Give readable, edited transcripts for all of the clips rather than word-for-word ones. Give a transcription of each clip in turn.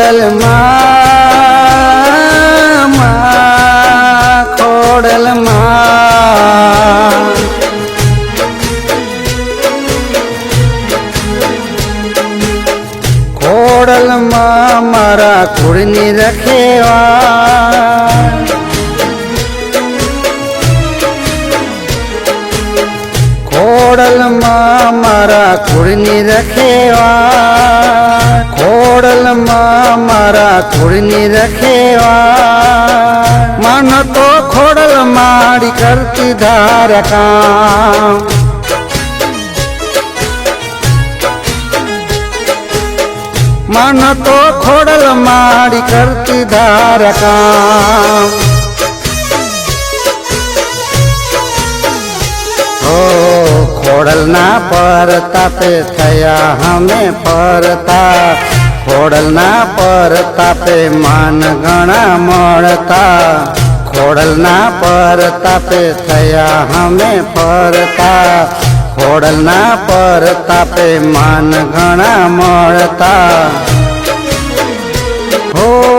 ખોડલમાં ખોડલમાં ખોડલમાં મારા કુળની રખેવા ખોડલમાં મારા કુળની રખેવા ખોડલમાં મારા કુળની રખેવા મન તો ખોડલ મારી કરતી ધારકા મન તો ખોડલ મારી કરતી ધારકા ખોડલના પરતાપે થયા અમે ફરતા ખોડલના પરતાપે માન ઘણા મળતા ખોડલના પરતાપે થયા અમે ફરતા ખોડલના પરતાપે માન ઘણા મળતા હો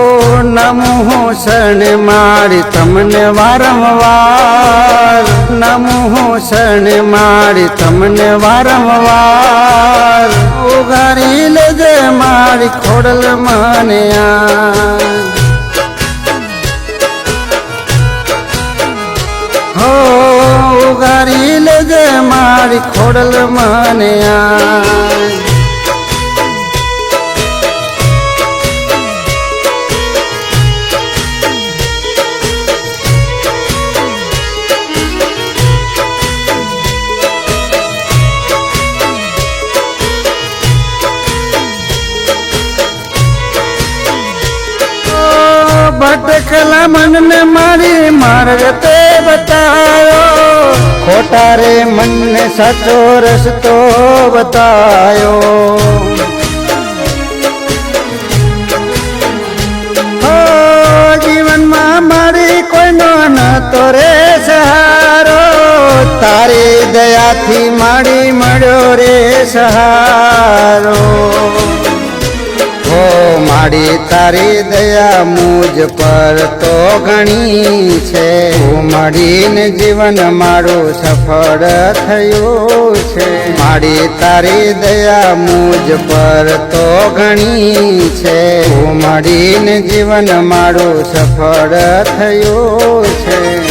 નમો શરણ મારી તમને વારંવાર નમો શરણ મારી તમને વારંવાર ઉગારી લેજે મારી ખોડલ મને હો ઉગારી લેજે મારી ખોડલ મને ભટકલા મનને મારી માર્ગ તે બતાયો ખોટા રે મનને સાચો રસ્તો બતાયો જીવનમાં મારી કોઈનો નતો રે સહારો તારી દયાથી મારી મળ્યો રે સહારો મારી તારી દયા મુજ પર તો ઘણી છે મળીને જીવન મારું સફળ થયું છે મારી તારી દયા મુજ પર તો ઘણી છે મળીને જીવન મારું સફળ થયું છે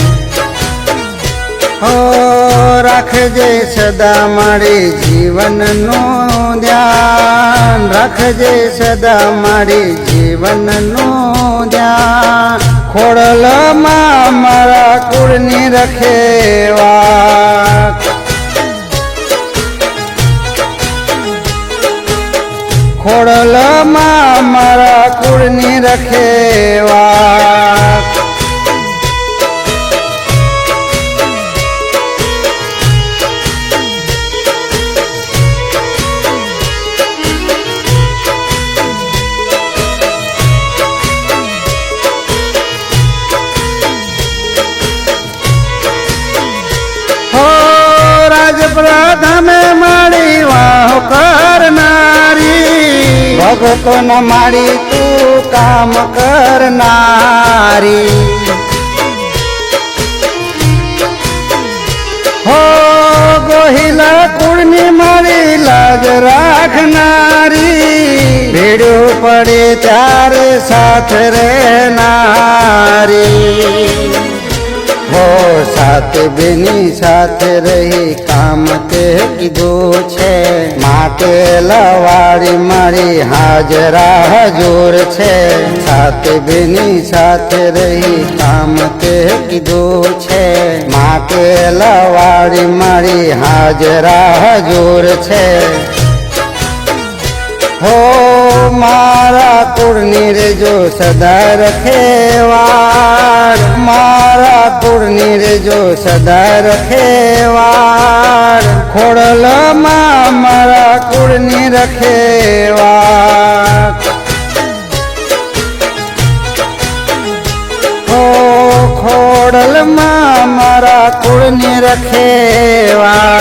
રાખજે સદા મારી જીવનનું ધ્યાન રાખજે સદા મારી જીવનનું ધ્યાન ખોડલમાં મારા કુળની રખેવા ખોડલમાં મારા કુળની રખેવા રાજપ્રધામે મારી વાહ કરનારી ભગતો ન મારી તું કામ કરનારી હો ગોહિલા કુળની મારી લાજ રાખનારી ભેડું પડે ત્યારે સાથ રહેનારી હો સાથ બેની સાથે રહી કામ તે કીધું છે માટે લવાડી મારી હાજરા હજુર છે સાથ બેની સાથે રહી કામ તે કીધું છે માટે લવાડી મારી હાજરા હજુર છે હો મારા કુળની રેજો સદા રખેવાડ મારા કુળની રેજો સદા રખેવાડ ખોડલમાં મારા કુળની રખેવાડ હો ખોડલમાં મારા કુળની રખેવાડ